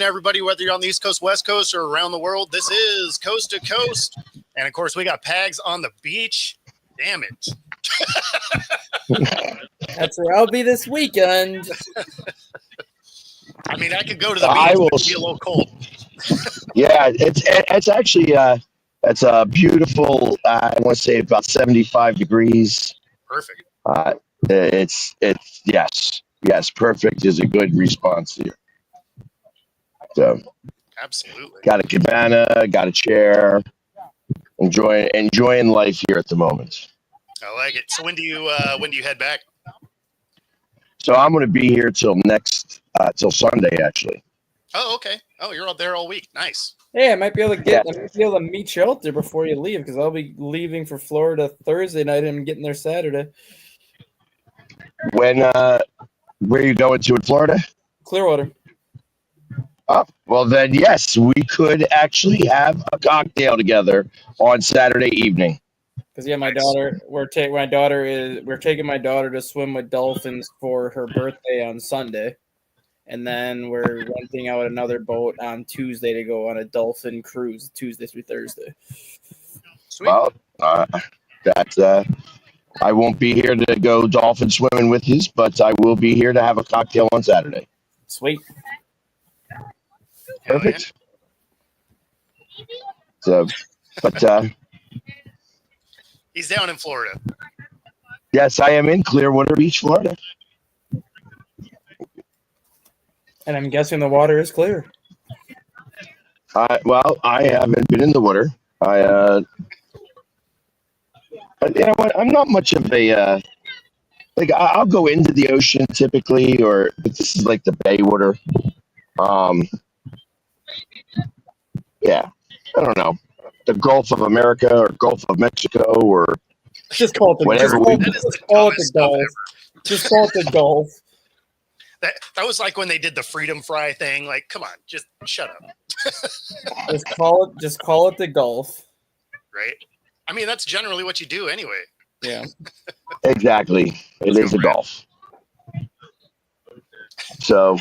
everybody, whether you're on the East Coast, West Coast, or around the world. This is Coast to Coast. And, of course, we got Pags on the beach. Damn it. That's where I'll be this weekend. I mean, I could go to the beach, but it'd be a little cold. Yeah, it's actually it's a beautiful. I want to say about 75 degrees. Perfect. It's yes. Perfect is a good response here. So, absolutely. Got a cabana, got a chair. Enjoying life here at the moment. I like it. So when do you head back? So I'm going to be here till Sunday, actually. Oh, okay. Oh, you're out there all week. Nice. Hey, I might be able to meet you out there before you leave, because I'll be leaving for Florida Thursday night and I'm getting there Saturday. When where are you going to in Florida? Clearwater. Oh, well then, yes, we could actually have a cocktail together on Saturday evening. Because my daughter, we're taking my daughter to swim with dolphins for her birthday on Sunday, and then we're renting out another boat on Tuesday to go on a dolphin cruise Tuesday through Thursday. Sweet. Well, I won't be here to go dolphin swimming with you, but I will be here to have a cocktail on Saturday. Sweet. Perfect. So, but he's down in Florida. Yes, I am in Clearwater Beach, Florida. And I'm guessing the water is clear. Well, I haven't been in the water. You know what? I'm not much of a I'll go into the ocean typically, but this is like the bay water. Yeah, I don't know, the Gulf of America or Gulf of Mexico or just call it the whatever. Just call it the Gulf. Just call it the Gulf. That was like when they did the Freedom Fry thing. Like, come on, just shut up. Just call it the Gulf. Right. I mean, that's generally what you do anyway. Yeah. Exactly. It is a Gulf. So,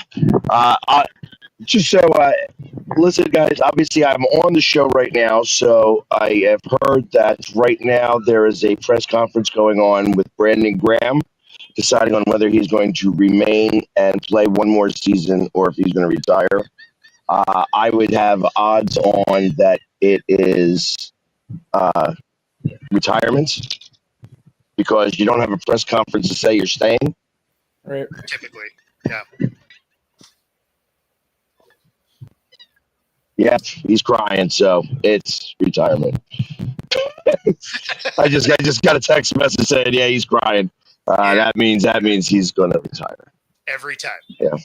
listen, guys, obviously I'm on the show right now, so I have heard that right now there is a press conference going on with Brandon Graham, deciding on whether he's going to remain and play one more season or if he's going to retire. I would have odds on that it is retirement, because you don't have a press conference to say you're staying. Right. Typically, yeah. Yeah, he's crying, so it's retirement. I just got a text message saying, yeah, he's crying. That means he's going to retire. Every time. Yeah.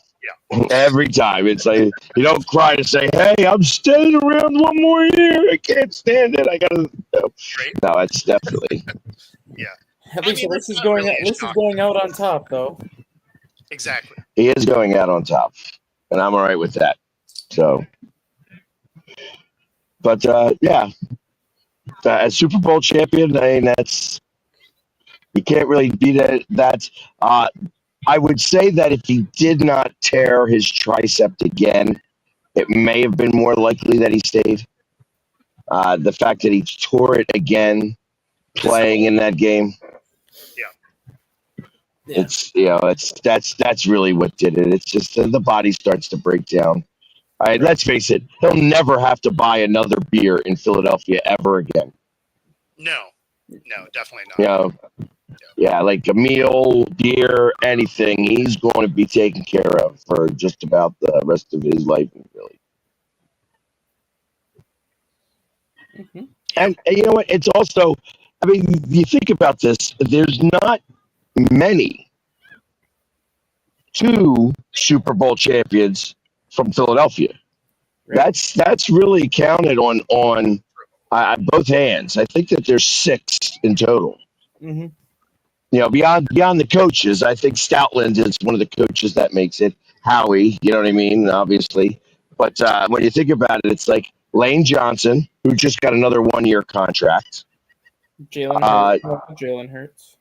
Every time. It's like, you don't cry to say, hey, I'm staying around one more year. I can't stand it. I got to. No, it's definitely. Yeah. At least this is going out on top, though. Exactly. He is going out on top, and I'm all right with that. So, but yeah, as Super Bowl champion, I mean, you can't really beat it. I would say that if he did not tear his tricep again, it may have been more likely that he stayed. The fact that he tore it again playing in that game. Yeah. That's really what did it. It's just the body starts to break down. Let's face it, he'll never have to buy another beer in Philadelphia ever again. No, definitely not. Yeah, like a meal, beer, anything, he's going to be taken care of for just about the rest of his life in Philly. Mm-hmm. And you know what? It's also, I mean, you think about this, there's not many 2 Super Bowl champions from Philadelphia. Right. That's really counted on both hands. I think that there's 6 in total. Mm-hmm. You know, beyond the coaches, I think Stoutland is one of the coaches that makes it. Howie, you know what I mean? Obviously. But when you think about it, it's like Lane Johnson, who just got another 1-year contract. Jalen Hurts.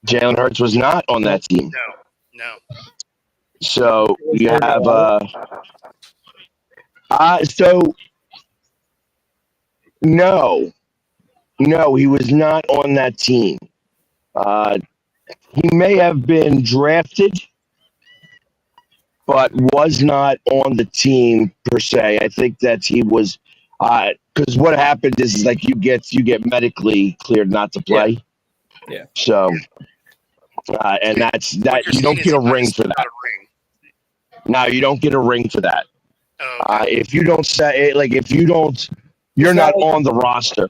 Jalen Hurts was not on that team. No. So you have So no, he was not on that team. Uh, he may have been drafted, but was not on the team per se. I think that he was because what happened is like you get medically cleared not to Yeah. play. Yeah. So and that's What that you're you saying don't is get he a might have ring for still got that. a ring. No, you don't get a ring for that. Oh, okay. If you don't say like if you don't, you're It's not not like on the roster.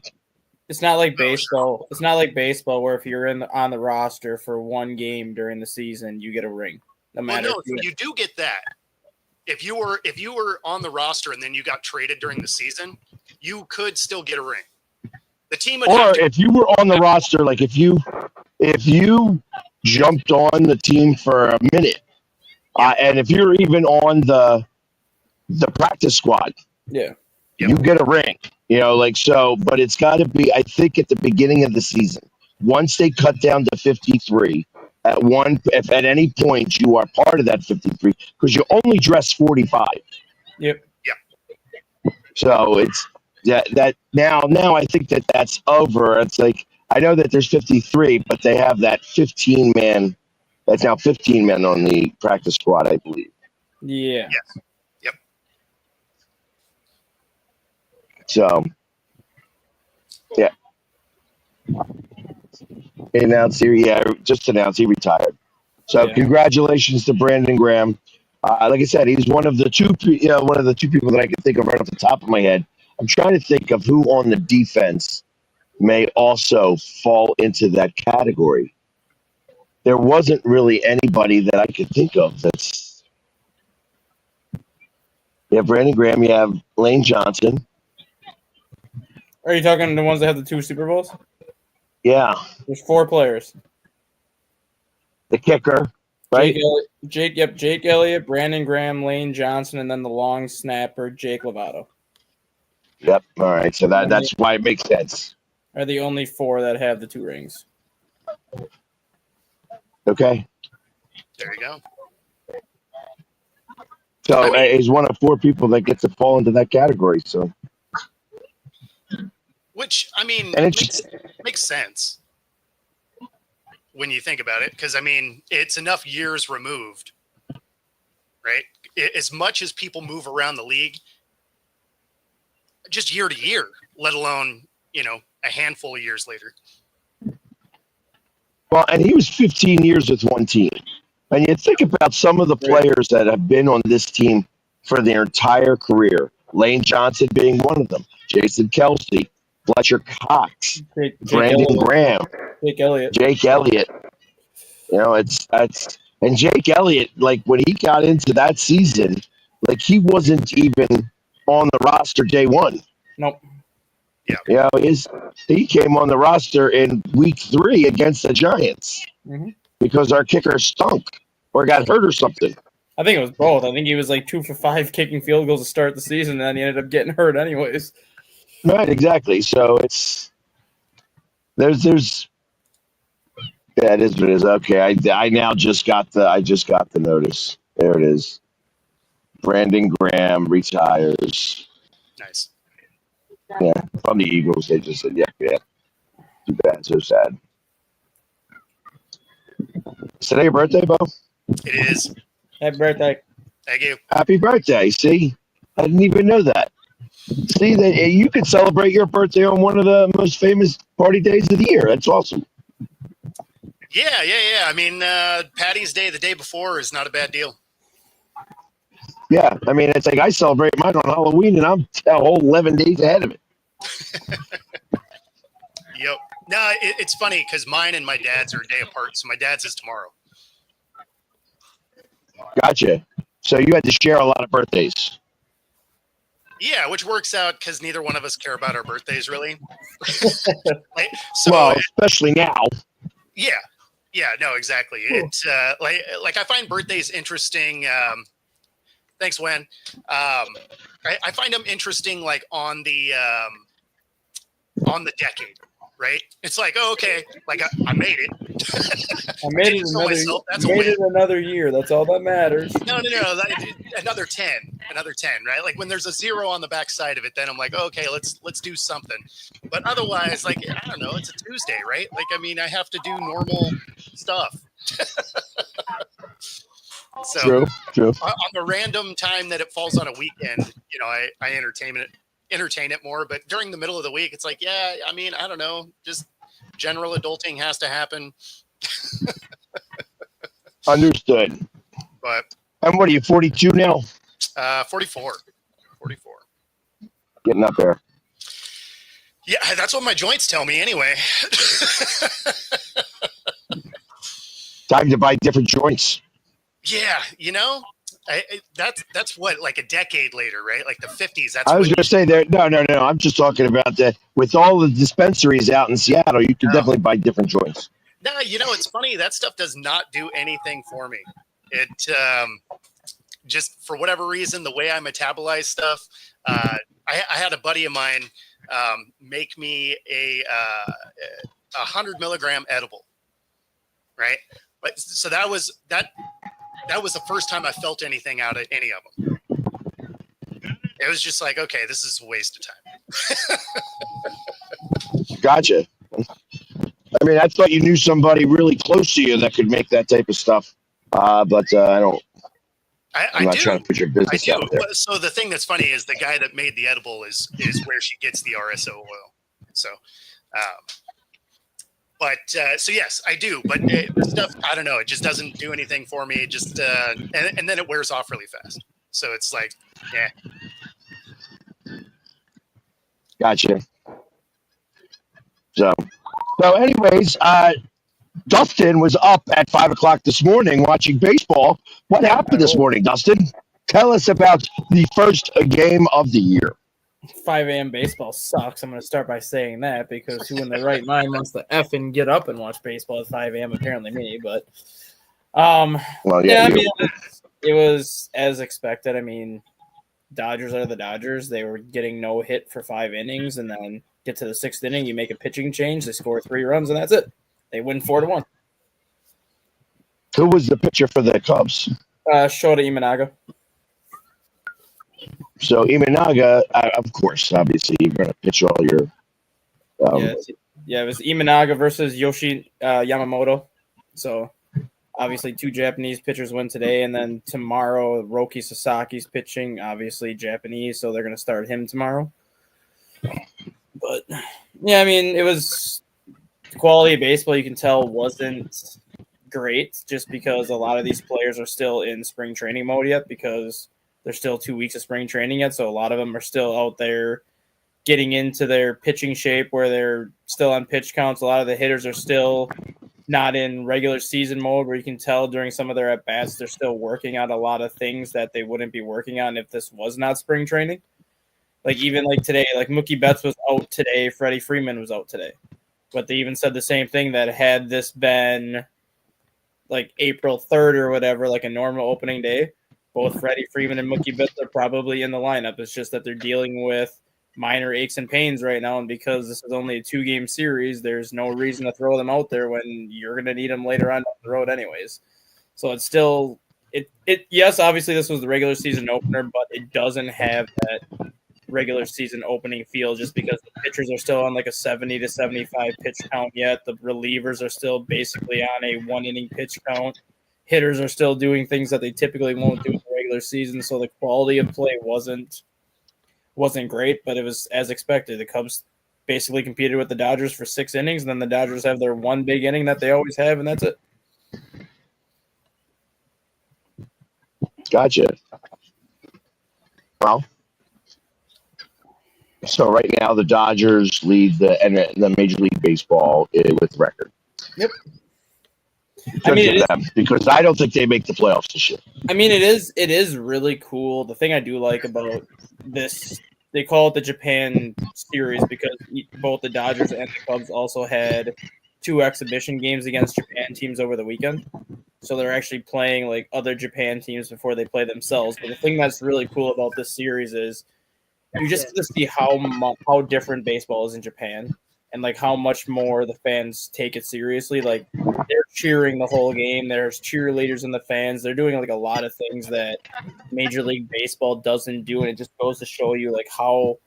it's not like Oh, sure. baseball. It's not like baseball where if you're on the roster for one game during the season, you get a ring. No Well, matter no, if you do get that. If you were on the roster and then you got traded during the season, you could still get a ring. The team would have Or to. if you were on the roster, like if you jumped on the team for a minute, and if you're even on the practice squad, yeah. you get a ring. Like so, but it's got to be. I think at the beginning of the season, once they cut down to 53, if at any point you are part of that 53, because you only dress 45. Yep. So it's that now I think that's over. It's like I know that there's 53, but they have that 15 man. That's now 15 men on the practice squad, I believe. Yeah. Yes. Yep. So yeah, he announced just announced he retired. So Yeah. congratulations to Brandon Graham. Like I said, he's one of the two people that I can think of right off the top of my head. I'm trying to think of who on the defense may also fall into that category. There wasn't really anybody that I could think of that's. You have Brandon Graham, you have Lane Johnson. Are you talking the ones that have the 2 Super Bowls? Yeah, There's 4 players. the kicker, right? Jake Elliott, Brandon Graham, Lane Johnson, and then the long snapper, Jake Lovato. Yep. All right. So that's why it makes sense. Are the only 4 that have the 2 rings. Okay. There you go. So I mean- he's one of 4 people that gets to fall into that category. So Which I mean and it's makes sense when you think about it, because I mean it's enough years removed, right? As much as people move around the league, just year to year, let alone a handful of years later. well, and he was 15 years with one team. And you think about some of the players that have been on this team for their entire career. Lane Johnson being one of them. Jason Kelsey, Fletcher Cox, Brandon Graham, Jake Elliott. That's and Jake Elliott, like when he got into that season, like he wasn't even on the roster day one. Nope. Yeah. He came on the roster in week 3 against the Giants because our kicker stunk or got hurt or something. I think it was both. I think he was like 2 for 5 kicking field goals to start the season, and then he ended up getting hurt anyways. Right, exactly. So there's yeah, it is what it is. Okay, I now just got the notice. There it is. Brandon Graham retires. Nice. Yeah, from the Eagles. They just said, yeah. Too bad. So sad. Is today your birthday, Bo? It is. Happy birthday. Thank you. Happy birthday. See? I didn't even know that. See, that you could celebrate your birthday on one of the most famous party days of the year. That's awesome. Yeah. I mean, Patty's Day the day before is not a bad deal. Yeah, I mean, it's like I celebrate mine on Halloween, and I'm a whole 11 days ahead of it. Yep. No, it's funny because mine and my dad's are a day apart. So my dad's is tomorrow. Gotcha. So you had to share a lot of birthdays. Yeah, which works out because neither one of us care about our birthdays, really. Well, especially now. Yeah, no, exactly. It's like I find birthdays interesting. Thanks, Wen. I find them interesting, like on the decade, right? It's like, oh, okay, like I made it. I made it another year. That's all that matters. No. Another 10, right? Like when there's a 0 on the back side of it, then I'm like, okay, let's do something. But otherwise, like, I don't know, it's a Tuesday, right? Like, I mean, I have to do normal stuff. So True. On the random time that it falls on a weekend, you know, I entertain it more. But during the middle of the week, it's like, yeah, I mean, I don't know, just general adulting has to happen. Understood. But and what are you, 42 now? 44. Getting up there. Yeah, that's what my joints tell me anyway. Time to buy different joints. Yeah, you know, that's what, like a decade later, right? Like the 50s. That's I was going to say there. No. I'm just talking about that. With all the dispensaries out in Seattle, you can definitely buy different joints. No, you know, it's funny. That stuff does not do anything for me. It just, for whatever reason, the way I metabolize stuff. I had a buddy of mine make me a 100 milligram edible, right? But so that was the first time I felt anything out of any of them. It was just like, okay, this is a waste of time. Gotcha. I mean, I thought you knew somebody really close to you that could make that type of stuff, but I don't. I'm not trying to put your business out there. So the thing that's funny is the guy that made the edible is where she gets the RSO oil. So, so yes, I do. But the stuff, I don't know, it just doesn't do anything for me. Just and then it wears off really fast. So it's like, yeah. Gotcha. So anyways, Dustin was up at 5 o'clock this morning watching baseball. What happened this morning, Dustin? Tell us about the first game of the year. 5 a.m. baseball sucks. I'm going to start by saying that because who in their right mind wants to effing get up and watch baseball at 5 a.m.? Apparently me, but I mean, it was as expected. I mean, Dodgers are the Dodgers. They were getting no hit for 5 innings, and then get to the 6th inning, you make a pitching change, they score 3 runs, and that's it. They win 4-1. Who was the pitcher for the Cubs? Shota Imanaga. So Imanaga, of course, obviously, you're going to pitch all your. It was Imanaga versus Yoshi Yamamoto. So obviously, 2 Japanese pitchers win today, and then tomorrow, Roki Sasaki's pitching, obviously Japanese, so they're going to start him tomorrow. But yeah, I mean, it was the quality of baseball you can tell wasn't great just because a lot of these players are still in spring training mode yet because there's still 2 weeks of spring training yet. So a lot of them are still out there getting into their pitching shape where they're still on pitch counts. A lot of the hitters are still not in regular season mode where you can tell during some of their at-bats they're still working on a lot of things that they wouldn't be working on if this was not spring training. Like even like today, like Mookie Betts was out today, Freddie Freeman was out today. But they even said the same thing that had this been like April 3rd or whatever, like a normal opening day, both Freddie Freeman and Mookie Betts are probably in the lineup. It's just that they're dealing with minor aches and pains right now, and because this is only a 2-game series, there's no reason to throw them out there when you're going to need them later on down the road anyways. So it's still yes, obviously this was the regular season opener, but it doesn't have that regular season opening feel just because the pitchers are still on like a 70 to 75 pitch count yet. The relievers are still basically on a 1-inning pitch count. Hitters are still doing things that they typically won't do in the regular season, so the quality of play wasn't great, but it was as expected. The Cubs basically competed with the Dodgers for 6 innings, and then the Dodgers have their one big inning that they always have, and that's it. Gotcha. Well, so right now the Dodgers lead the Major League Baseball with record. Yep. I mean, because I don't think they make the playoffs this year. I mean, it is really cool. The thing I do like about this, they call it the Japan series because both the Dodgers and the Cubs also had 2 exhibition games against Japan teams over the weekend. So they're actually playing like other Japan teams before they play themselves. But the thing that's really cool about this series is you just get to see how different baseball is in Japan. and like how much more the fans take it seriously. Like they're cheering the whole game. There's cheerleaders in the fans. They're doing like a lot of things that Major League Baseball doesn't do, and it just goes to show you like how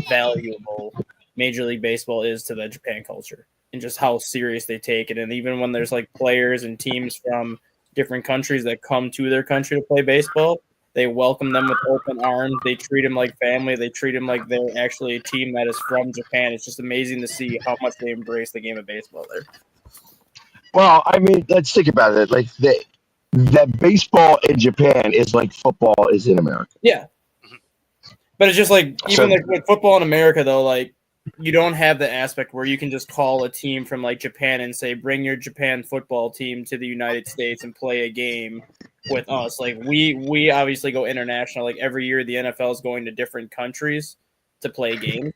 valuable Major League Baseball is to the Japan culture and just how serious they take it. And even when there's like players and teams from different countries that come to their country to play baseball, they welcome them with open arms. They treat them like family. They treat them like they're actually a team that is from Japan. It's just amazing to see how much they embrace the game of baseball there. Well, I mean, let's think about it. Like that baseball in Japan is like football is in America. Yeah. But it's just like, even like with football in America, though, like you don't have the aspect where you can just call a team from like Japan and say, bring your Japan football team to the United States and play a game with us. Like we obviously go international. Like every year the NFL is going to different countries to play games.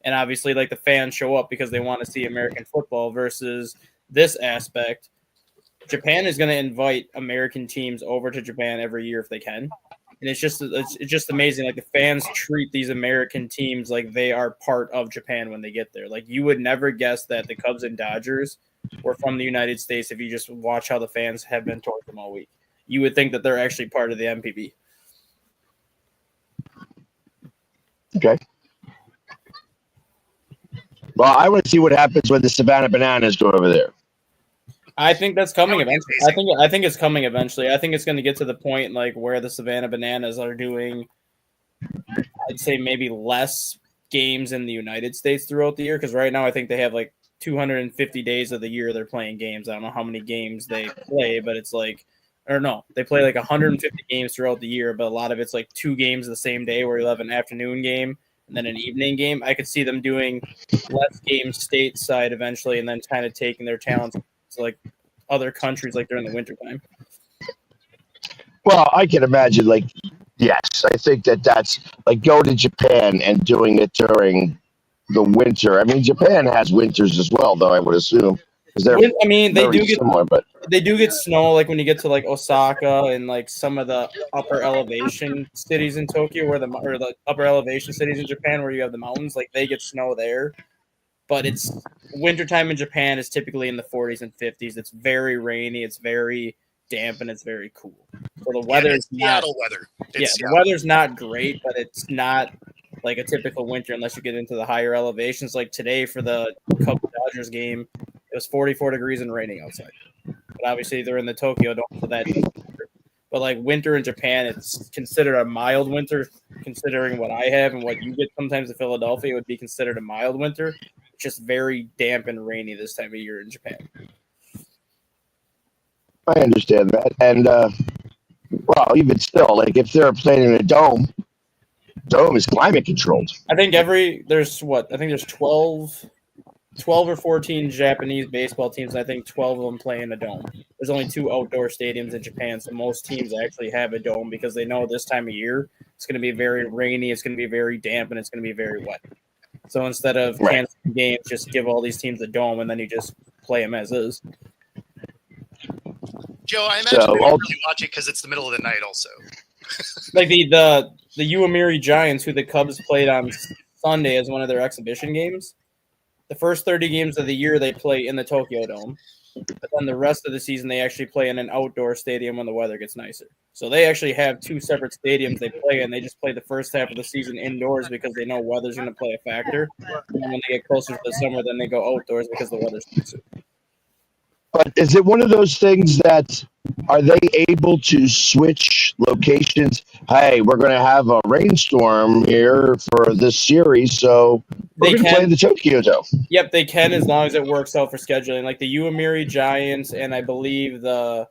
And obviously like the fans show up because they want to see American football versus this aspect. Japan is going to invite American teams over to Japan every year if they can. And it's just amazing. Like the fans treat these American teams like they are part of Japan when they get there. Like you would never guess that the Cubs and Dodgers were from the United States if you just watch how the fans have been towards them all week. You would think that they're actually part of the MPB. Okay. Well, I want to see what happens when the Savannah Bananas go over there. I think that's coming eventually. I think it's coming eventually. I think it's going to get to the point like where the Savannah Bananas are doing, I'd say maybe less games in the United States throughout the year. Because right now I think they have like 250 days of the year they're playing games. I don't know how many games they play, but it's like, or no, they play like 150 games throughout the year. But a lot of it's like 2 games the same day where you'll have an afternoon game and then an evening game. I could see them doing less games stateside eventually and then kind of taking their talents to like other countries like during the wintertime. Well, I can imagine, like, yes, I think that's like go to Japan and doing it during the winter. I mean, Japan has winters as well, though, I would assume. They do get similar, but they do get snow like when you get to like Osaka and like some of the upper elevation cities in Tokyo or the upper elevation cities in Japan where you have the mountains, like they get snow there. But it's wintertime in Japan is typically in the 40s and 50s. It's very rainy, it's very damp, and it's very cool. So the weather is not Seattle weather. The weather's not great, but it's not like a typical winter unless you get into the higher elevations. Like today for the Cubs Dodgers game, it was 44 degrees and raining outside. But obviously they're in the Tokyo Dome, so that doesn't matter. But like winter in Japan, it's considered a mild winter, considering what I have and what you get sometimes in Philadelphia would be considered a mild winter. It's just very damp and rainy this time of year in Japan. I understand that. And well, even still, like if they're playing in a dome is climate controlled. I think there's 12 or 14 Japanese baseball teams, and I think 12 of them play in a dome. There's only 2 outdoor stadiums in Japan, so most teams actually have a dome because they know this time of year it's going to be very rainy, it's going to be very damp, and it's going to be very wet. So instead of canceling games, just give all these teams a dome, and then you just play them as is. Joe, I imagine they don't really watch it because it's the middle of the night also. Like the Yomiuri Giants, who the Cubs played on Sunday as one of their exhibition games, the first 30 games of the year they play in the Tokyo Dome. But then the rest of the season they actually play in an outdoor stadium when the weather gets nicer. So they actually have 2 separate stadiums they play in. They just play the first half of the season indoors because they know weather's going to play a factor. And then when they get closer to the summer, then they go outdoors because the weather's nicer. But is it one of those things that are they able to switch locations? Hey, we're going to have a rainstorm here for this series, so we're going to play the Tokyo Dome. Yep, they can as long as it works out for scheduling. Like the Yomiuri Giants and I believe the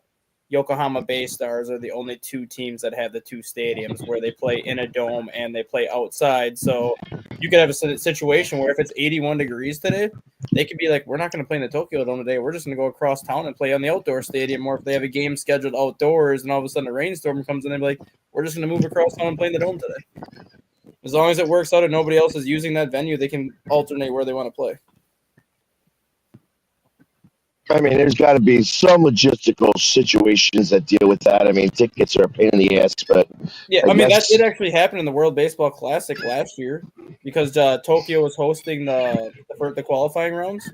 Yokohama Bay Stars are the only 2 teams that have the 2 stadiums where they play in a dome and they play outside. So you could have a situation where if it's 81 degrees today, they could be like, we're not going to play in the Tokyo Dome today. We're just going to go across town and play on the outdoor stadium. Or if they have a game scheduled outdoors and all of a sudden a rainstorm comes in, they'll be like, we're just going to move across town and play in the dome today. As long as it works out and nobody else is using that venue, they can alternate where they want to play. I mean, there's got to be some logistical situations that deal with that. I mean, tickets are a pain in the ass, but Yeah, I I mean that guess did actually happen in the World Baseball Classic last year because Tokyo was hosting the qualifying rounds.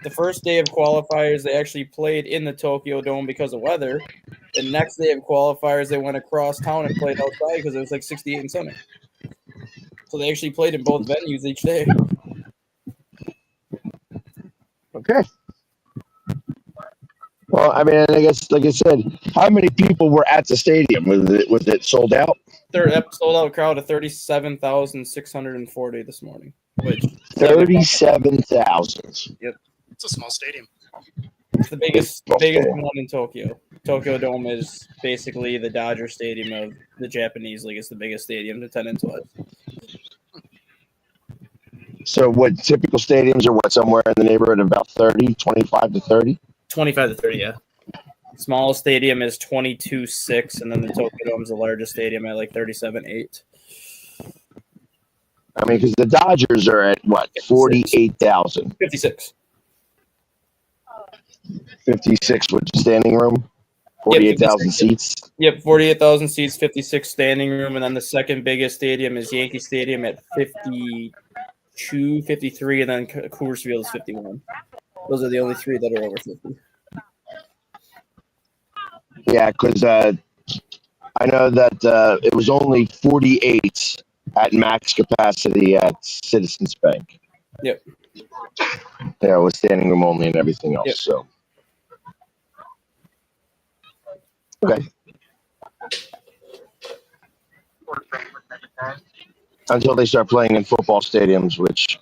The first day of qualifiers, they actually played in the Tokyo Dome because of weather. The next day of qualifiers, they went across town and played outside because it was like 68 and sunny. So they actually played in both venues each day. okay. Well, I mean, I guess, like I said, how many people were at the stadium? Was it sold out? Third sold out crowd of 37,640 this morning, which 37,000. Yep, It's a small stadium. it's the biggest one in Tokyo. Tokyo Dome is basically the Dodger Stadium of the Japanese League. It's the biggest stadium attendance-wise. So, what typical stadiums are what, somewhere in the neighborhood of about 30, 25 to 30? 25 to 30, yeah. Smallest stadium is 22.6, and then the Tokyo Dome is the largest stadium at like 37.8. I mean, because the Dodgers are at what, 48,000? 56. 56 with standing room, 48,000 seats. Yep, 48,000 seats, 56 standing room, and then the second biggest stadium is Yankee Stadium at 52, 53, and then Coors Field is 51. Those are the only three that are over 50. Yeah, because I know that it was only 48 at max capacity at Citizens Bank. Yep. Yeah, with standing room only and everything else. Yep. So, okay. Until they start playing in football stadiums, which,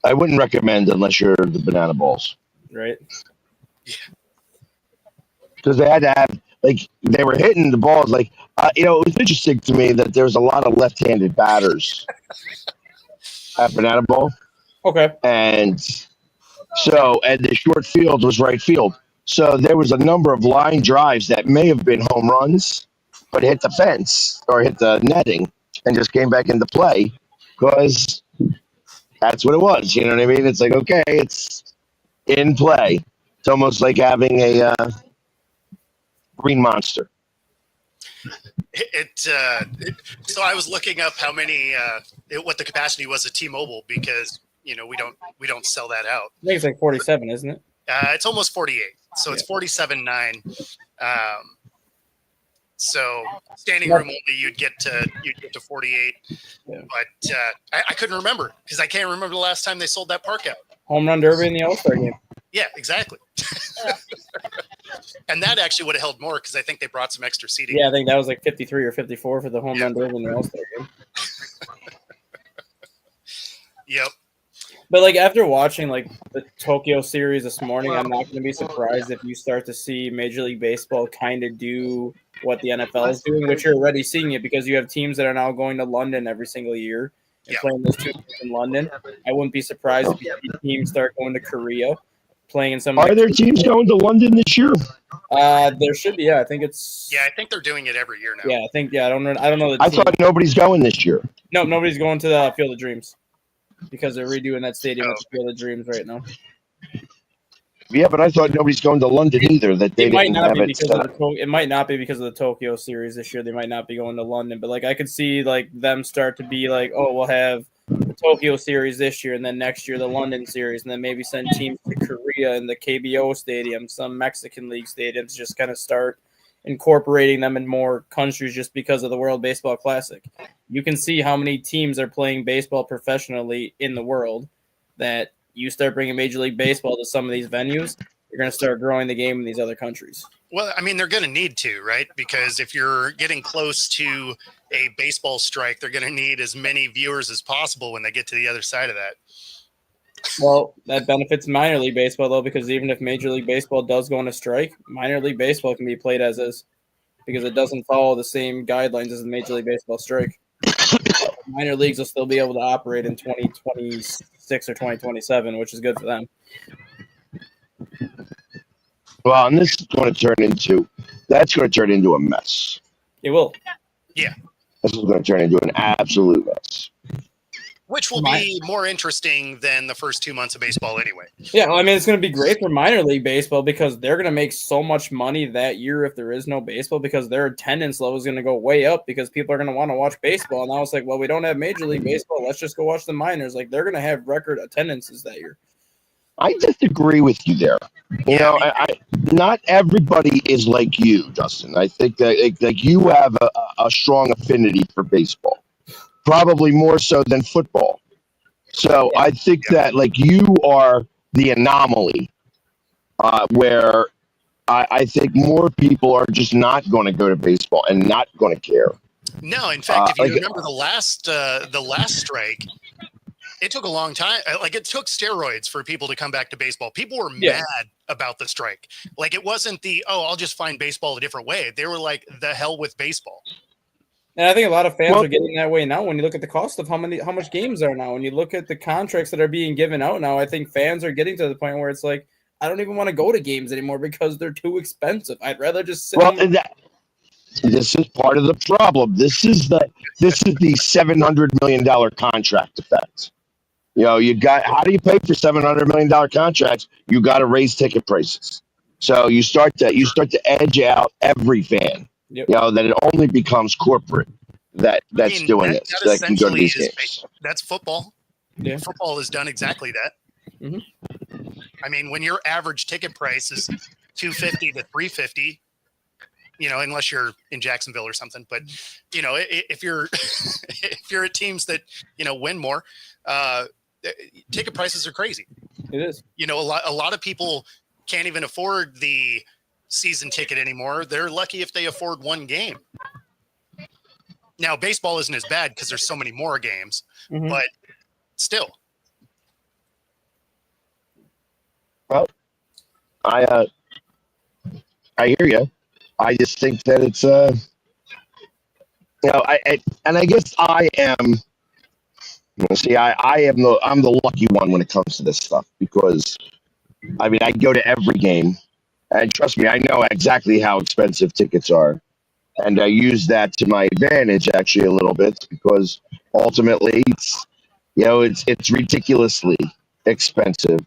I wouldn't recommend unless you're the Banana Balls. Right. Because they had to have, they were hitting the balls. It was interesting to me that there was a lot of left-handed batters at Banana Ball. Okay. And the short field was right field. So there was a number of line drives that may have been home runs, but hit the fence or hit the netting and just came back into play because that's what it was. You know what I mean? It's like, okay, it's in play. It's almost like having a green monster. So I was looking up how many what the capacity was at T-Mobile because we don't sell that out. I think it's like 47, isn't it? It's almost 48, so it's 47.9. So standing room only, you'd get to 48. Yeah. But I couldn't remember because I can't remember the last time they sold that park out. Home run derby in the All-Star game. Yeah, exactly. And that actually would have held more because I think they brought some extra seating. Yeah, I think that was like 53 or 54 for the home run derby in the All-Star game. Yep. But after watching the Tokyo series this morning, I'm not going to be surprised if you start to see Major League Baseball kind of do what the NFL is doing, which you're already seeing it because you have teams that are now going to London every single year and playing those 2 games in London. I wouldn't be surprised if you see teams start going to Korea, playing in some. Are there teams going to London this year? There should be. Yeah, I think it's. Yeah, I think they're doing it every year now. Yeah, I think. Yeah, I don't know. I don't know. I thought nobody's going this year. No, nobody's going to the Field of Dreams because they're redoing that stadium with the Field of Dreams right now. Yeah, but I thought nobody's going to London either. That they didn't have it. It might not be because of the Tokyo series this year. They might not be going to London, but I could see them start to be oh, we'll have the Tokyo series this year, and then next year the London series, and then maybe send teams to Korea and the KBO stadium, some Mexican League stadiums, just kind of start incorporating them in more countries just because of the World Baseball Classic. You can see how many teams are playing baseball professionally in the world that you start bringing Major League Baseball to some of these venues, you're going to start growing the game in these other countries. Well, I mean, they're going to need to, right? Because if you're getting close to a baseball strike, they're going to need as many viewers as possible when they get to the other side of that. Well, that benefits minor league baseball, though, because even if Major League Baseball does go on a strike, minor league baseball can be played as is because it doesn't follow the same guidelines as the Major League Baseball strike. Minor leagues will still be able to operate in 2026 or 2027, which is good for them. Well, and this is going to turn into a mess. It will. Yeah. This is going to turn into an absolute mess. Which will be more interesting than the first 2 months of baseball anyway. Yeah, well, I mean, it's going to be great for minor league baseball because they're going to make so much money that year if there is no baseball because their attendance level is going to go way up because people are going to want to watch baseball. And now it's like, well, we don't have Major League Baseball. Let's just go watch the minors. Like, they're going to have record attendances that year. I disagree with you there. You know, not everybody is like you, Justin. I think that like you have a strong affinity for baseball, probably more so than football. So I think that like you are the anomaly, where I think more people are just not going to go to baseball and not going to care. No, in fact, if you remember the last strike, it took a long time. Like it took steroids for people to come back to baseball. People were mad about the strike. Like it wasn't I'll just find baseball a different way. They were like, the hell with baseball. And I think a lot of fans are getting that way now. When you look at the cost of how much games are now, when you look at the contracts that are being given out now, I think fans are getting to the point where it's like, I don't even want to go to games anymore because they're too expensive. I'd rather just sit. This is part of the problem. This is the $700 million contract effect. You know, how do you pay for $700 million contracts? You got to raise ticket prices. So you start to edge out every fan. Yep. You know, that it only becomes corporate that's doing this. That can go to these games. That's football. Yeah. Football has done exactly that. Mm-hmm. I mean, when your average ticket price is $250 to $350, you know, unless you're in Jacksonville or something, but you know, if you're at teams that, you know, win more, ticket prices are crazy. It is. You know, a lot of people can't even afford the season ticket anymore. They're lucky if they afford one game. Now, baseball isn't as bad because there's so many more games, but still. Well, I hear you. I just think that it's you know, I guess I am. See, I'm the lucky one when it comes to this stuff because I mean I go to every game, and trust me, I know exactly how expensive tickets are, and I use that to my advantage actually a little bit because ultimately it's ridiculously expensive,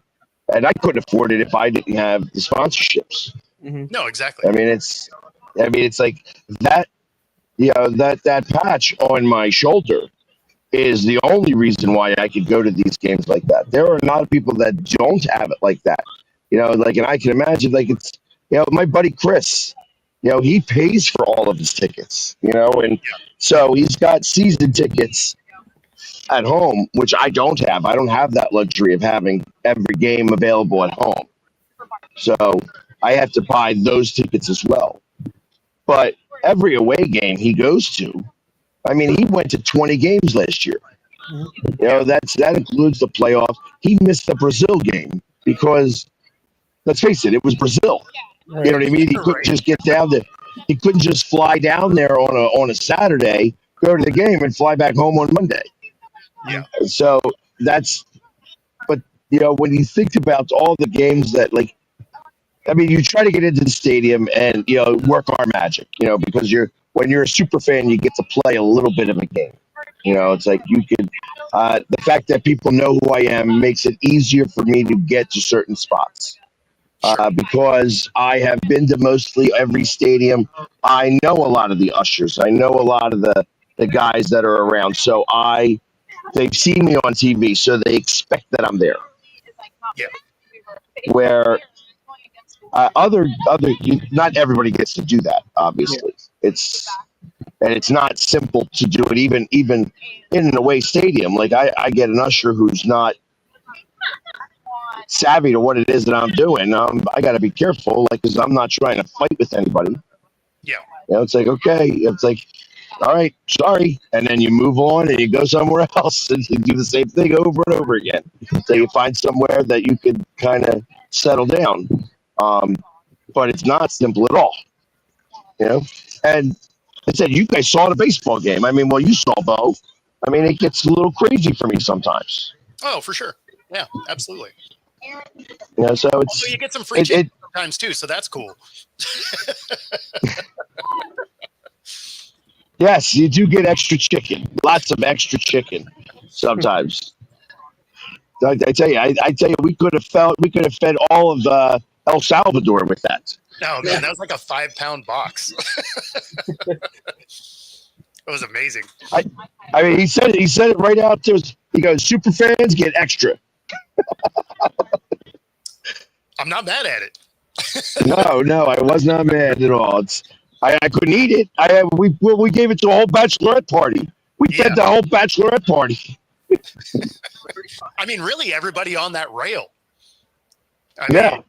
and I couldn't afford it if I didn't have the sponsorships. No, exactly. I mean it's like that. You know, that patch on my shoulder is the only reason why I could go to these games like that. There are a lot of people that don't have it like that. You know, like, and I can imagine, like, it's, you know, my buddy Chris, you know, he pays for all of his tickets, you know, and so he's got season tickets at home, which I don't have. I don't have that luxury of having every game available at home. So I have to buy those tickets as well. But every away game he goes to, I mean, he went to 20 games last year. You know, that includes the playoffs. He missed the Brazil game because, let's face it, it was Brazil. Right. You know what I mean? He couldn't just get down there. He couldn't just fly down there on a Saturday, go to the game, and fly back home on Monday. Yeah. So but you know, when you think about all the games that, like, I mean, you try to get into the stadium and, you know, work our magic, you know, because when you're a super fan, you get to play a little bit of a game. You know, it's like you could, the fact that people know who I am makes it easier for me to get to certain spots. Because I have been to mostly every stadium. I know a lot of the ushers. I know a lot of the guys that are around. So they've seen me on TV, so they expect that I'm there. Yeah. Where not everybody gets to do that, obviously. It's not simple to do it even in an away stadium. Like I get an usher who's not savvy to what it is that I'm doing. I got to be careful, like, because I'm not trying to fight with anybody. Yeah. You know, it's like, okay, it's like, all right, sorry, and then you move on and you go somewhere else and you do the same thing over and over again. So you find somewhere that you could kind of settle down. But it's not simple at all, you know. And I said, you guys saw the baseball game. I mean, well, you saw Bo. I mean, it gets a little crazy for me sometimes. Oh, for sure. Yeah, absolutely. You know, so it's. Although you get some free tickets sometimes too, so that's cool. Yes, you do get extra chicken. Lots of extra chicken sometimes. I tell you, I tell you, we could have fed all of El Salvador with that. Oh man, that was like a 5-pound box. It was amazing. I mean, he said it right out to us. He goes, "Super fans get extra." I'm not mad at it. No, I was not mad at all. I couldn't eat it. We gave it to a whole bachelorette party. We fed the whole bachelorette party. I mean, really, everybody on that rail. I mean,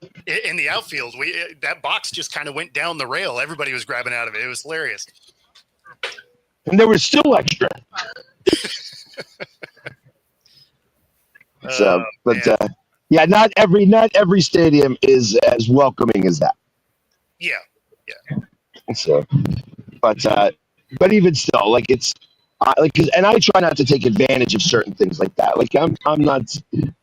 in the outfield, that box just kind of went down the rail. Everybody was grabbing out of it. It was hilarious. And there was still extra. Yeah, not every stadium is as welcoming as that. Yeah. So, but even still, like it's and I try not to take advantage of certain things like that. Like I'm not.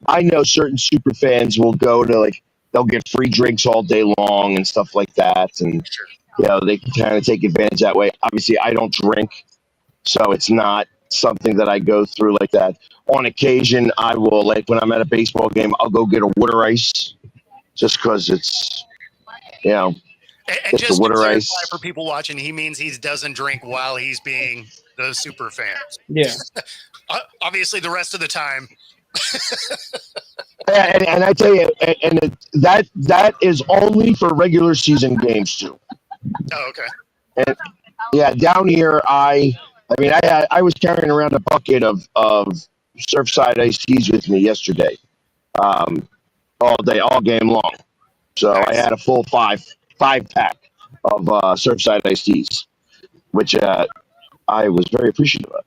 I know certain super fans will go to they'll get free drinks all day long and stuff like that, and they can kind of take advantage that way. Obviously, I don't drink, so it's not something that I go through like that. On occasion, I will, when I'm at a baseball game, I'll go get a water ice just because it's, And it's just the water to clarify ice. for people watching, he means he doesn't drink while he's being the super fan. Yeah. Obviously, the rest of the time. And I tell you, that is only for regular season games too. Oh, okay. And yeah, down here, I was carrying around a bucket of Surfside iced teas with me yesterday, all game long. So Nice. I had a full five pack of Surfside iced teas, which I was very appreciative of.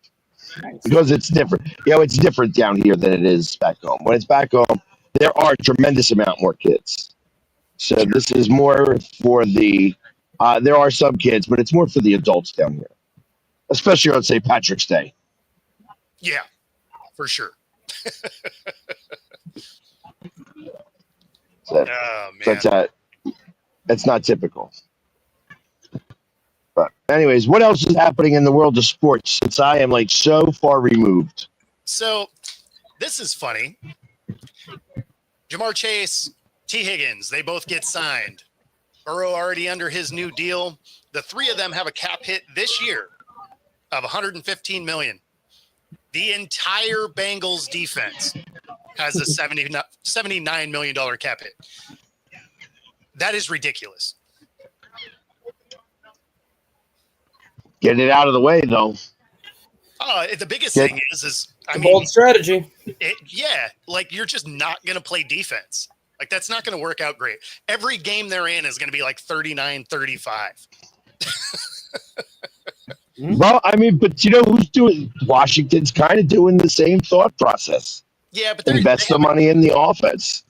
Nice. Because it's different. It's different down here than it is back home. When it's back home, there are a tremendous amount more kids. So this is more for the. There are some kids, but it's more for the adults down here, especially on St. Patrick's Day. Yeah, for sure. So, man. That's not typical. But anyways, what else is happening in the world of sports since I am so far removed? So this is funny. Jamar Chase, T. Higgins, they both get signed. Burrow already under his new deal. The three of them have a cap hit this year of $115 million. The entire Bengals defense has a $79 million cap hit. That is ridiculous. Get it out of the way, though. The biggest thing is bold strategy. You're just not going to play defense. That's not going to work out great. Every game they're in is going to be 39-35. Well, but who's doing? Washington's kind of doing the same thought process. Yeah, but invest the money in the offense.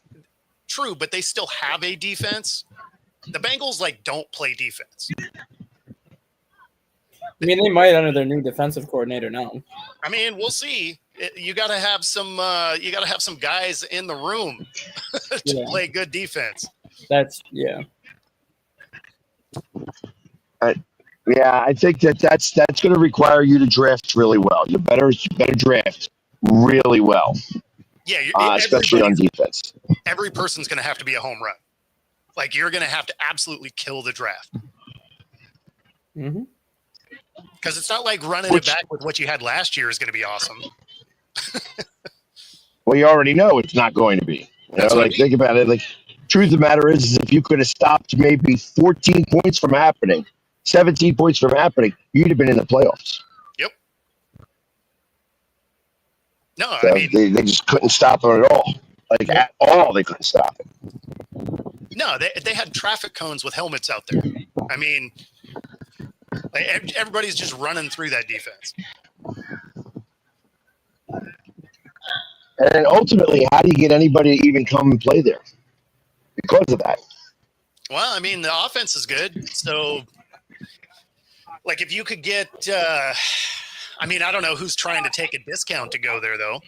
True, but they still have a defense. The Bengals don't play defense. They might under their new defensive coordinator now. We'll see. You got to have some. You got to have some guys in the room to play good defense. That's. I think that's going to require you to draft really well. You better draft really well. Yeah, especially on defense. Every person's going to have to be a home run. You're going to have to absolutely kill the draft. Mm-hmm. Because it's not like running it back with what you had last year is going to be awesome. Well, you already know it's not going to be. Think about it. Truth of the matter is if you could have stopped maybe 14 points from happening, 17 points from happening, you'd have been in the playoffs. Yep. No, so they just couldn't stop it at all. At all, they couldn't stop it. No, they had traffic cones with helmets out there. Everybody's just running through that defense. And ultimately, how do you get anybody to even come and play there? Because of that. Well, the offense is good. So, if you could get, I don't know who's trying to take a discount to go there, though.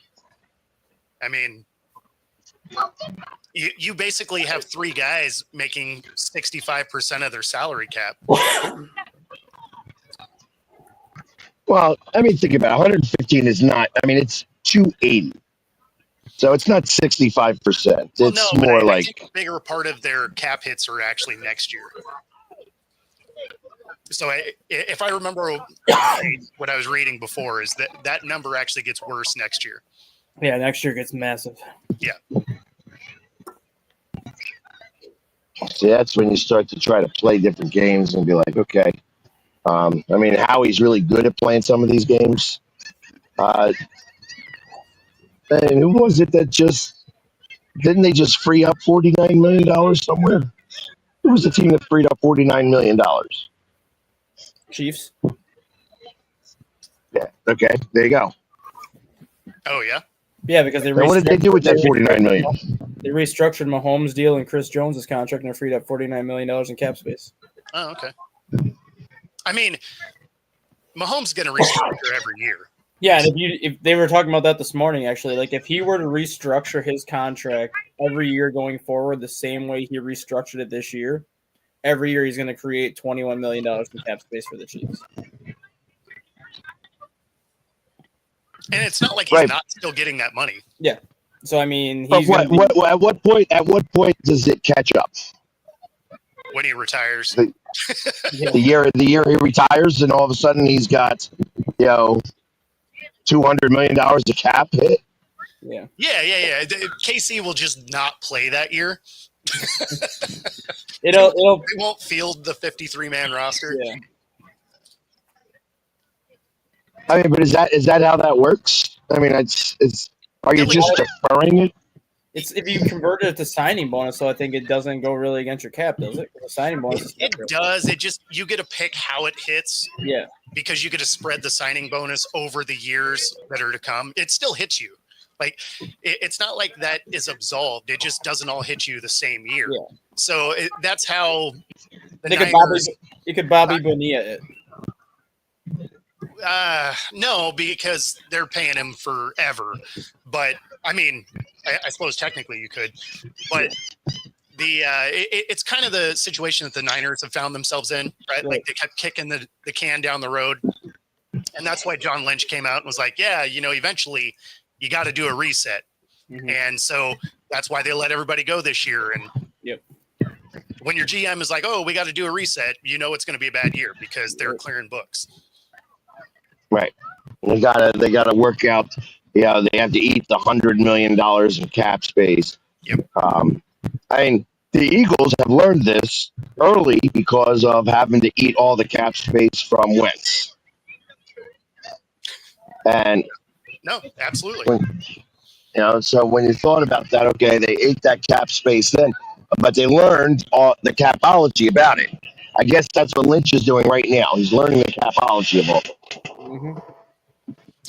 You basically have three guys making 65% of their salary cap. Well, I mean, think about it. 115 is not. I mean, it's 280, so it's not 65%. Well, no, It's but more I think like a bigger part of their cap hits are actually next year. So if I remember what I was reading before, is that number actually gets worse next year. Yeah, next year gets massive. Yeah. see, that's when you start to try to play different games and be like, okay. I mean, Howie's really good at playing some of these games. And who was it that just didn't they just free up $49 million somewhere? Who was the team that freed up $49 million? Chiefs. Yeah. Okay. There you go. Oh yeah. Yeah, because they And what did they do with that $49 million? They restructured Mahomes' deal and Chris Jones' contract, and they freed up $49 million in cap space. Oh, okay. I mean, Mahomes going to restructure every year. Yeah, and if they were talking about that this morning, actually, like if he were to restructure his contract every year going forward the same way he restructured it this year, every year he's going to create $21 million in cap space for the Chiefs. And it's not like he's not still getting that money. Yeah. So I mean, he's at what point does it catch up? When he retires. The year he retires, and all of a sudden he's got, $200 million of cap hit. Yeah. KC will just not play that year. They won't field the 53-man roster. Yeah. I mean, but is that how that works? I mean, are you just deferring it? It's if you convert it to signing bonus, so I think it doesn't go really against your cap, does it? The signing bonus. It does. It just you get to pick how it hits. Yeah. Because you get to spread the signing bonus over the years that are to come. It still hits you. Like it's not like that is absolved. It just doesn't all hit you the same year. Yeah. So that's how you could Bobby Bonilla it. No, because they're paying him forever. But I mean, I suppose technically you could. But it's kind of the situation that the Niners have found themselves in, right? Like they kept kicking the can down the road. And that's why John Lynch came out and was like, yeah, eventually you got to do a reset. Mm-hmm. And so that's why they let everybody go this year. And when your GM is like, oh, we got to do a reset, it's going to be a bad year because they're clearing books. Right. They gotta work out. Yeah, they have to eat the $100 million in cap space. Yep. I mean, the Eagles have learned this early because of having to eat all the cap space from Wentz. And no, absolutely. So when you thought about that, okay, they ate that cap space then, but they learned the capology about it. I guess that's what Lynch is doing right now. He's learning the capology of it. Mm-hmm.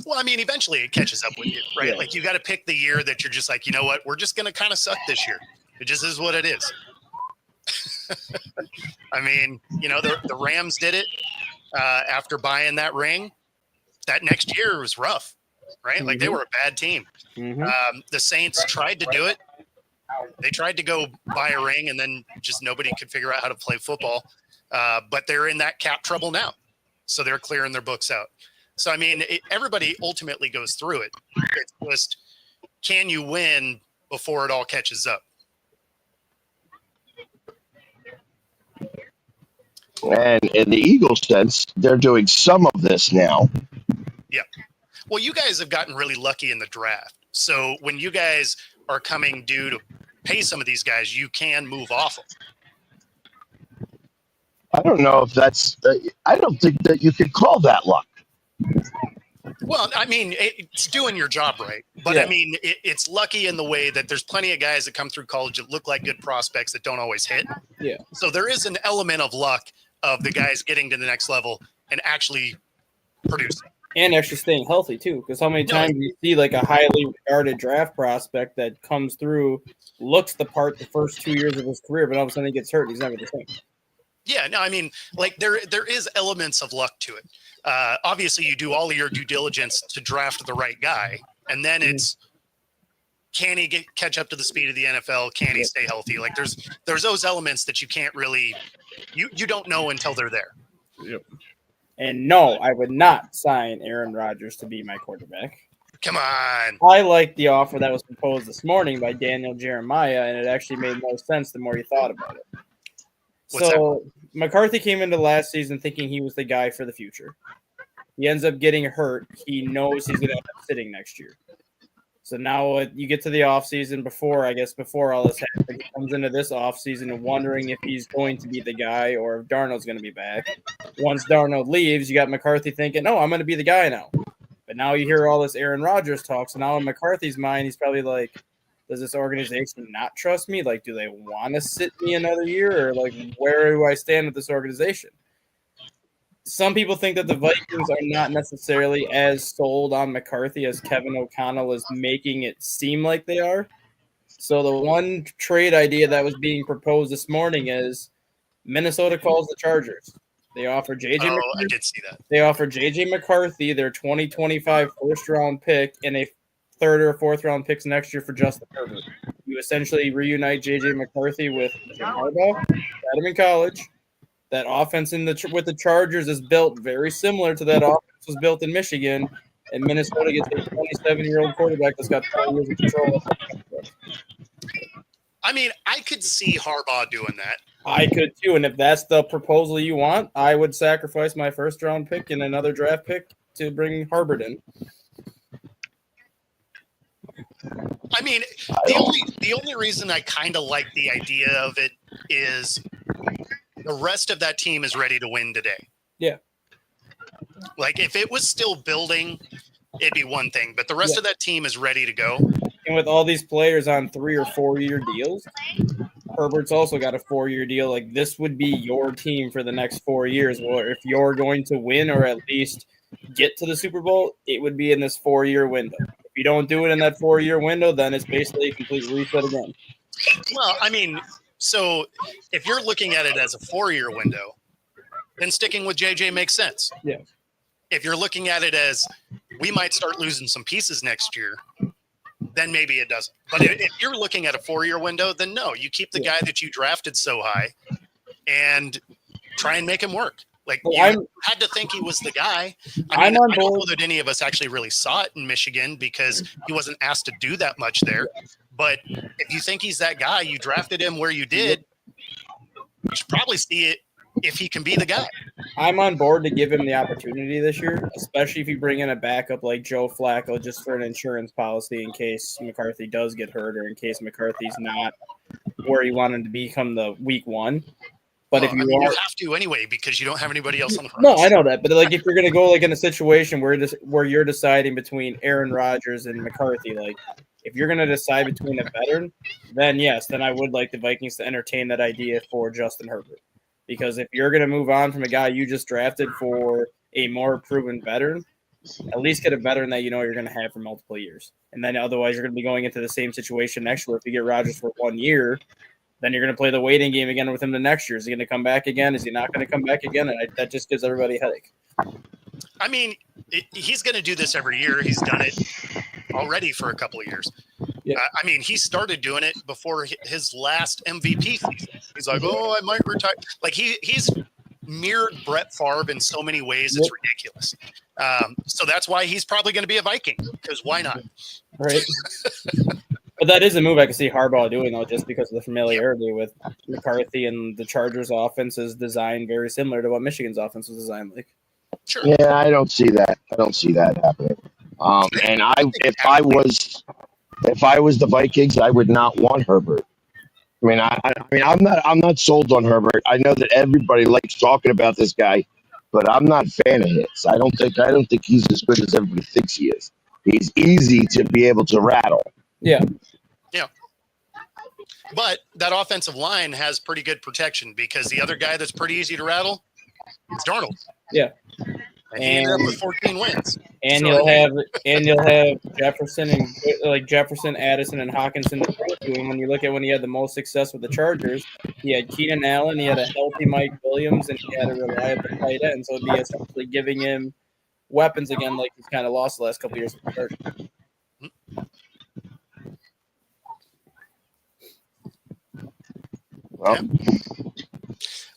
Well, I mean, eventually it catches up with you, right? Yeah. Like you got to pick the year that you're just like, you know what, we're just going to kind of suck this year. It just is what it is. I mean, the Rams did it after buying that ring. That next year was rough, right? Mm-hmm. Like they were a bad team. Mm-hmm. The Saints tried to do it. They tried to go buy a ring, and then just nobody could figure out how to play football. But they're in that cap trouble now. So they're clearing their books out. So, I mean, everybody ultimately goes through it. It's just, can you win before it all catches up? And in the Eagles sense, they're doing some of this now. Yeah. Well, you guys have gotten really lucky in the draft. So when you guys are coming due to pay some of these guys, you can move off them. I don't know if that's I don't think that you could call that luck. Well, I mean, it's doing your job right. But, I mean, it's lucky in the way that there's plenty of guys that come through college that look like good prospects that don't always hit. Yeah. So there is an element of luck of the guys getting to the next level and actually producing. And actually staying healthy, too. Because how many times do you see, like, a highly regarded draft prospect that comes through, looks the part the first 2 years of his career, but all of a sudden he gets hurt and he's never the same. Yeah, no, I mean, like there is elements of luck to it. Obviously, you do all of your due diligence to draft the right guy, and then it's can he catch up to the speed of the NFL? Can he stay healthy? Like there's those elements that you can't really you don't know until they're there. Yep. And no, I would not sign Aaron Rodgers to be my quarterback. Come on. I liked the offer that was proposed this morning by Daniel Jeremiah, and it actually made more sense the more you thought about it. What's So McCarthy came into last season thinking he was the guy for the future. He ends up getting hurt. He knows he's going to end up sitting next year. So now you get to the offseason before all this happens. He comes into this offseason and wondering if he's going to be the guy or if Darnold's going to be back. Once Darnold leaves, you got McCarthy thinking, I'm going to be the guy now. But now you hear all this Aaron Rodgers talk. So now in McCarthy's mind, he's probably like, does this organization not trust me? Like, do they want to sit me another year? Or, like, where do I stand with this organization? Some people think that the Vikings are not necessarily as sold on McCarthy as Kevin O'Connell is making it seem like they are. So the one trade idea that was being proposed this morning is Minnesota calls the Chargers. They offer JJ Oh, McCarthy. I did see that. They offer JJ McCarthy their 2025 first-round pick and a third or fourth round picks next year for Justin Herbert. You essentially reunite JJ McCarthy with Jim Harbaugh, had him in college. That offense with the Chargers is built very similar to that offense was built in Michigan, and Minnesota gets a 27-year-old quarterback that's got 5 years of control. I mean, I could see Harbaugh doing that. I could too, and if that's the proposal you want, I would sacrifice my first-round pick and another draft pick to bring Herbert in. I mean, the only reason I kind of like the idea of it is the rest of that team is ready to win today. Yeah. Like, if it was still building, it'd be one thing, but the rest of that team is ready to go. And with all these players on 3 or 4 year deals, Herbert's also got a 4-year deal. Like, this would be your team for the next 4 years. Well, if you're going to win or at least get to the Super Bowl, it would be in this 4-year window. If you don't do it in that 4-year window, then it's basically a complete reset again. Well, I mean, so if you're looking at it as a 4-year window, then sticking with JJ makes sense. Yeah. If you're looking at it as we might start losing some pieces next year, then maybe it doesn't. But if you're looking at a 4-year window, then no, you keep the guy that you drafted so high and try and make him work. Like, you had to think he was the guy. I don't know that any of us actually really saw it in Michigan because he wasn't asked to do that much there. But if you think he's that guy, you drafted him where you did, you should probably see it if he can be the guy. I'm on board to give him the opportunity this year, especially if you bring in a backup like Joe Flacco just for an insurance policy in case McCarthy does get hurt or in case McCarthy's not where you want him to be come the week 1. But if you have to anyway because you don't have anybody else on the front. No, I know that. But like if you're going to go like in a situation where you're deciding between Aaron Rodgers and McCarthy, like if you're going to decide between a veteran, then yes, then I would like the Vikings to entertain that idea for Justin Herbert. Because if you're going to move on from a guy you just drafted for a more proven veteran, at least get a veteran that you know you're going to have for multiple years. And then otherwise you're going to be going into the same situation next year. If you get Rodgers for 1 year, then you're going to play the waiting game again with him the next year. Is he going to come back again? Is he not going to come back again? And that just gives everybody a headache. I mean, he's going to do this every year. He's done it already for a couple of years. Yeah. I mean, he started doing it before his last MVP season. He's like, I might retire. Like he's mirrored Brett Favre in so many ways. It's ridiculous. So that's why he's probably going to be a Viking because why not? Right. But that is a move I could see Harbaugh doing, though, just because of the familiarity with McCarthy and the Chargers' offense is designed very similar to what Michigan's offense was designed like. Sure. Yeah, I don't see that. I don't see that happening. And if I was the Vikings, I would not want Herbert. I mean, I'm not sold on Herbert. I know that everybody likes talking about this guy, but I'm not a fan of his. I don't think he's as good as everybody thinks he is. He's easy to be able to rattle. Yeah. Yeah. But that offensive line has pretty good protection because the other guy that's pretty easy to rattle is Darnold. Yeah. And he ended up with 14 wins. And you'll have Jefferson, Addison, and Hawkinson. And when you look at when he had the most success with the Chargers, he had Keenan Allen, he had a healthy Mike Williams, and he had a reliable tight end. So it'd be essentially giving him weapons again, like he's kind of lost the last couple of years with the Chargers. Well,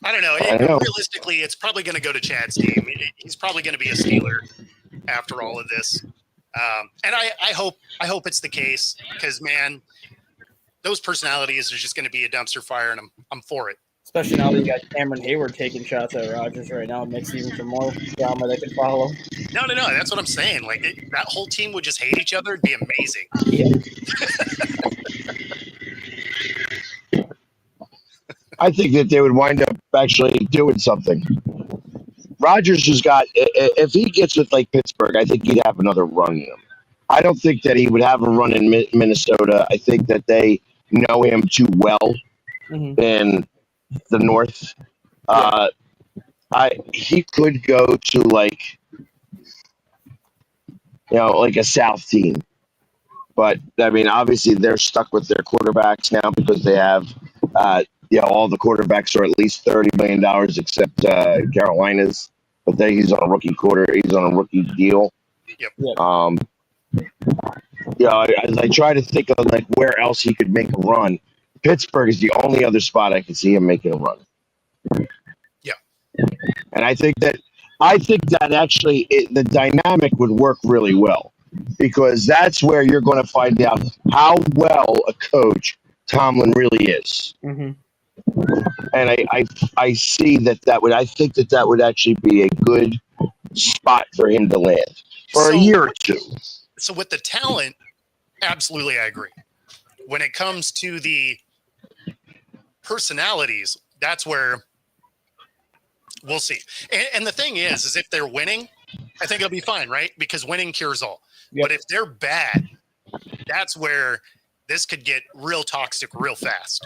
I don't know. Realistically, it's probably going to go to Chad's team. He's probably going to be a Steeler after all of this. And I hope it's the case because, man, those personalities are just going to be a dumpster fire, and I'm for it. Especially now that you got Cameron Hayward taking shots at Rodgers right now, it makes even for more drama that could follow. No. That's what I'm saying. Like that whole team would just hate each other. It'd be amazing. Yeah. I think that they would wind up actually doing something. Rodgers has got, if he gets with like Pittsburgh, I think he'd have another run in him. I don't think that he would have a run in Minnesota. I think that they know him too well in the North. He could go to like a South team. But, I mean, obviously they're stuck with their quarterbacks now because they have, all the quarterbacks are at least $30 million except Carolina's. But then he's on a rookie deal. Yep. As I try to think of like where else he could make a run, Pittsburgh is the only other spot I can see him making a run. Yeah. And I think that actually the dynamic would work really well. Because that's where you're going to find out how well a coach Tomlin really is. Mm-hmm. And I see I think that would actually be a good spot for him to land for a year or two. So with the talent, absolutely I agree. When it comes to the personalities, that's where we'll see. And the thing is if they're winning, I think it'll be fine, right? Because winning cures all. Yep. But if they're bad, that's where this could get real toxic real fast.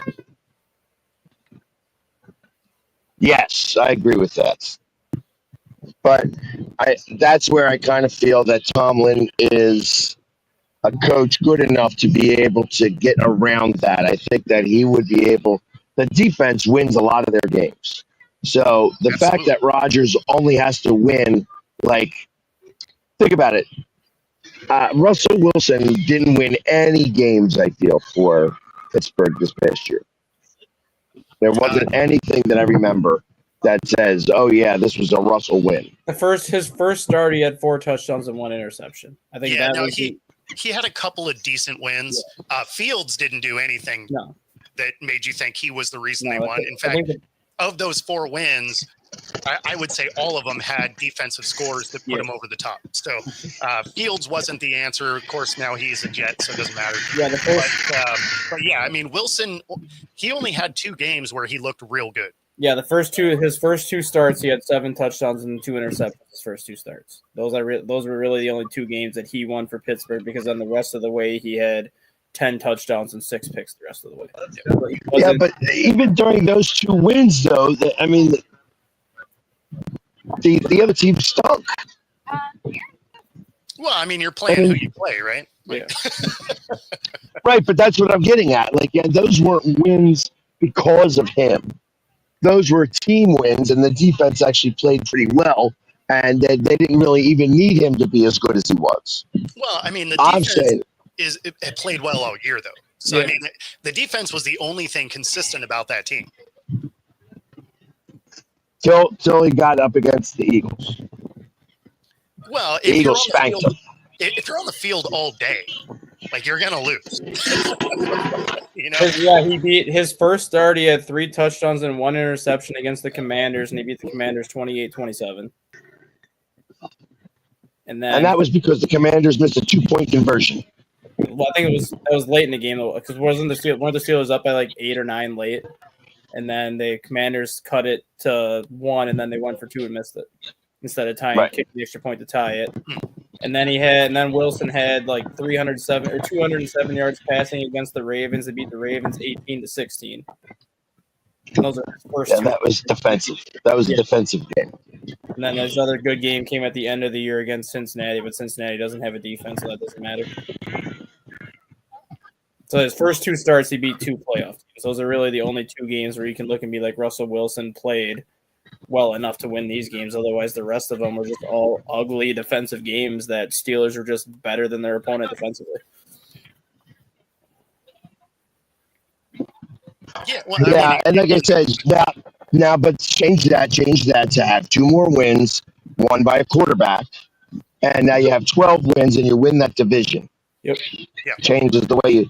Yes, I agree with that. But that's where I kind of feel that Tomlin is a coach good enough to be able to get around that. I think that he would be able – the defense wins a lot of their games. So the fact that Rodgers only has to win, like – think about it. Russell Wilson didn't win any games, I feel, for Pittsburgh this past year. There wasn't anything that I remember that says, "Oh yeah, this was a Russell win." His first start, he had 4 touchdowns and 1 interception. I think he had a couple of decent wins. Yeah. Fields didn't do anything that made you think he was the reason they won. In fact, of those 4 wins, I would say all of them had defensive scores that put him over the top. So Fields wasn't the answer. Of course, now he's a Jet, so it doesn't matter. Yeah, but yeah, I mean, Wilson, he only had 2 games where he looked real good. Yeah, his first 2 starts, he had 7 touchdowns and 2 interceptions. His first 2 starts. Those were really the only 2 games that he won for Pittsburgh because then the rest of the way he had 10 touchdowns and 6 picks the rest of the way. But even during those 2 wins, though, I mean. The other team stunk. Well, I mean, you're playing who you play, right? Yeah. Right, but that's what I'm getting at. Like, those weren't wins because of him. Those were team wins, and the defense actually played pretty well, and they didn't really even need him to be as good as he was. Well, I mean, the defense it played well all year, though. So, I mean, the defense was the only thing consistent about that team. Till he got up against the Eagles. Well, the Eagles spanked him. If you're on the field all day, like, you're gonna lose. He beat his first start. He had 3 touchdowns and 1 interception against the Commanders, and he beat the Commanders 28-27. And that was because the Commanders missed a 2-point conversion. Well, I think it was late in the game because weren't the Steelers up by like 8 or 9 late, and then the Commanders cut it to 1, and then they went for 2 and missed it instead of tying, kicked the extra point to tie it. And then Wilson had like 307 or 207 yards passing against the Ravens. They beat the Ravens 18-16. Those are his first. Yeah, that was defensive. That was a defensive game. And then his other good game came at the end of the year against Cincinnati, but Cincinnati doesn't have a defense, so that doesn't matter. So his first 2 starts, he beat 2 playoff teams. Those are really the only 2 games where you can look and be like, Russell Wilson played well enough to win these games. Otherwise, the rest of them were just all ugly defensive games that Steelers were just better than their opponent defensively. And like I said, Now, but change that to have 2 more wins, won by a quarterback, and now you have 12 wins and you win that division. Yep. Yeah. Changes the way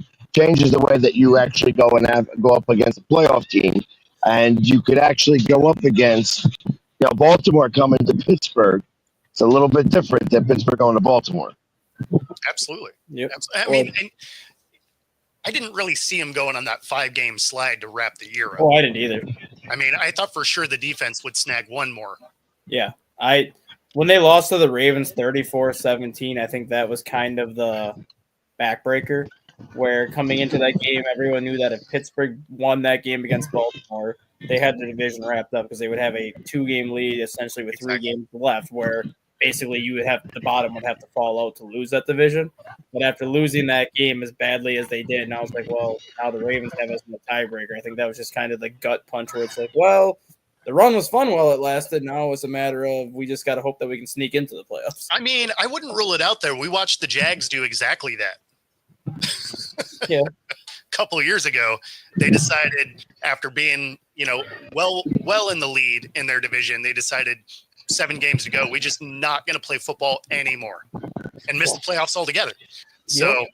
that you actually go up against a playoff team, and you could actually go up against Baltimore coming to Pittsburgh. It's a little bit different than Pittsburgh going to Baltimore. Absolutely. Yep. I mean, and I didn't really see him going on that 5-game slide to wrap the year up. Oh, I didn't either. I mean, I thought for sure the defense would snag one more. Yeah. When they lost to the Ravens 34-17, I think that was kind of the backbreaker, where coming into that game, everyone knew that if Pittsburgh won that game against Baltimore, they had the division wrapped up because they would have a 2-game lead essentially with 3 games left, where basically the bottom would have to fall out to lose that division. But after losing that game as badly as they did, and I was like, well, now the Ravens have us in the tiebreaker. I think that was just kind of the gut punch where it's like, well, the run was fun while it lasted. Now it's a matter of we just got to hope that we can sneak into the playoffs. I mean, I wouldn't rule it out there. We watched the Jags do exactly that. Yeah. A couple of years ago, they decided after being, well in the lead in their division, they decided 7 games to go, we just not going to play football anymore and miss the playoffs altogether. So,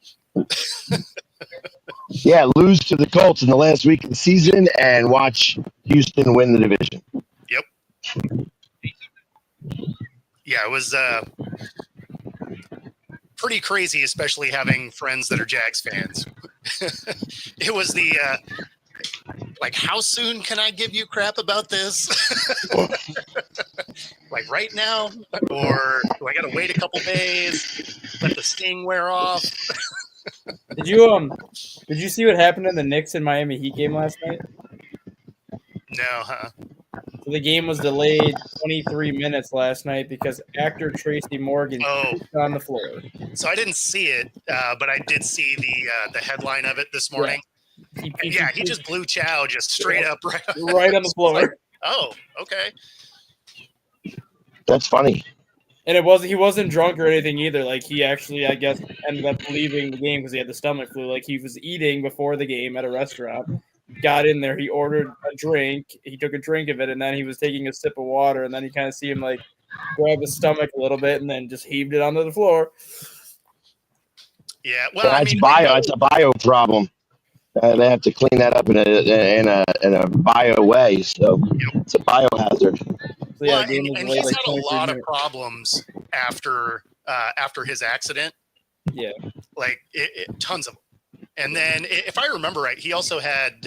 yeah, lose to the Colts in the last week of the season and watch Houston win the division. Yep. Yeah, it was pretty crazy, especially having friends that are Jags fans. It was the like, how soon can I give you crap about this? Like right now, or do I got to wait a couple days, let the sting wear off? Did you see what happened in the Knicks and Miami Heat game last night? No, huh? So the game was delayed 23 minutes last night because actor Tracy Morgan pooped on the floor. So I didn't see it, but I did see the headline of it this morning. Yeah. He just blew chow just straight up right on the floor. Like, oh, okay. That's funny. And he wasn't drunk or anything either. Like, he actually, I guess, ended up leaving the game because he had the stomach flu. Like, he was eating before the game at a restaurant, got in there, he ordered a drink, he took a drink of it, and then he was taking a sip of water, and then you kind of see him, like, grab his stomach a little bit and then just heaved it onto the floor. Yeah, well, that's it's a bio problem. They have to clean that up in a bio way, so it's a biohazard. So, yeah, and he's had a lot of problems after his accident. Yeah, like tons of them. And then, if I remember right, he also had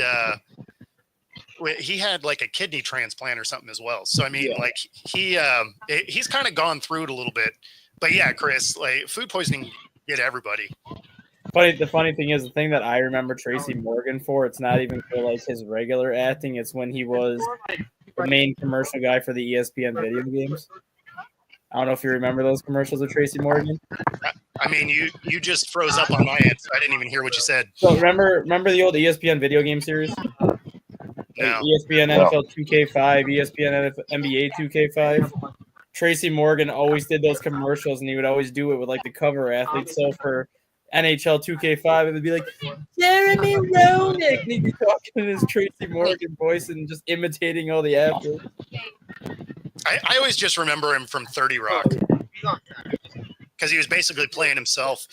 like a kidney transplant or something as well. So I mean, like he's kind of gone through it a little bit. But yeah, Chris, like food poisoning get everybody. The funny thing is, the thing that I remember Tracy Morgan for, it's not even for like his regular acting. It's when he was the main commercial guy for the ESPN video games. I don't know if you remember those commercials of Tracy Morgan. I mean, you just froze up on my end, so I didn't even hear what you said. So remember the old ESPN video game series? No. Like ESPN NFL 2K5, ESPN NBA 2K5. Tracy Morgan always did those commercials, and he would always do it with like the cover athletes. So for NHL 2K5, it would be like Jeremy Roenick, and he'd be talking in his Tracy Morgan voice and just imitating all the athletes. I always just remember him from 30 Rock because he was basically playing himself.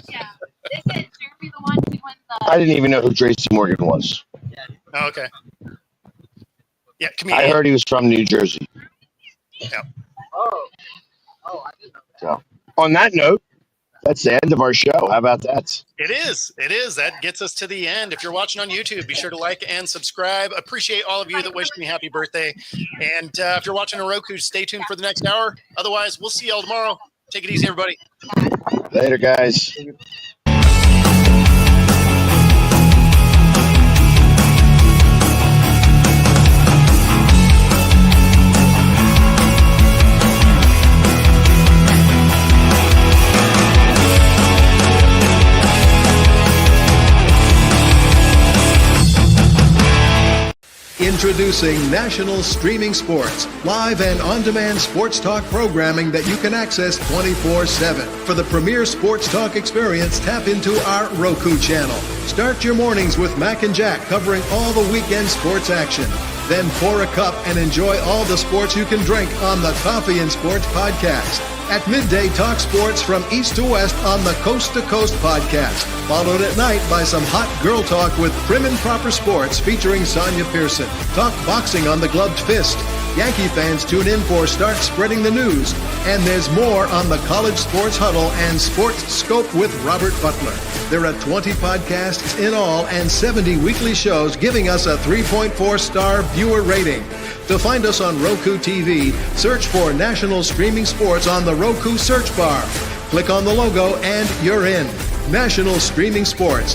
Yeah, isn't Jeremy the one who won the? I didn't even know who Tracy Morgan was. Oh, okay. Yeah, comedian. I heard he was from New Jersey. Yeah. Oh, I didn't know that. So, on that note, that's the end of our show. How about that? It is. That gets us to the end. If you're watching on YouTube, be sure to like and subscribe. Appreciate all of you that wished me happy birthday. And if you're watching on Roku, stay tuned for the next hour. Otherwise, we'll see y'all tomorrow. Take it easy, everybody. Later, guys. Introducing National Streaming Sports, live and on-demand sports talk programming that you can access 24/7. For the premier sports talk experience, tap into our Roku channel. Start your mornings with Mac and Jack covering all the weekend sports action. Then pour a cup and enjoy all the sports you can drink on the Coffee and Sports Podcast. At midday, talk sports from east to west on the Coast to Coast Podcast. Followed at night by some hot girl talk with Prim and Proper Sports featuring Sonia Pearson. Talk boxing on the Gloved Fist. Yankee fans tune in for Start Spreading the News. And there's more on the College Sports Huddle and Sports Scope with Robert Butler. There are 20 podcasts in all and 70 weekly shows giving us a 3.4-star viewer rating. To find us on Roku TV, search for National Streaming Sports on the Roku search bar. Click on the logo and you're in. National Streaming Sports.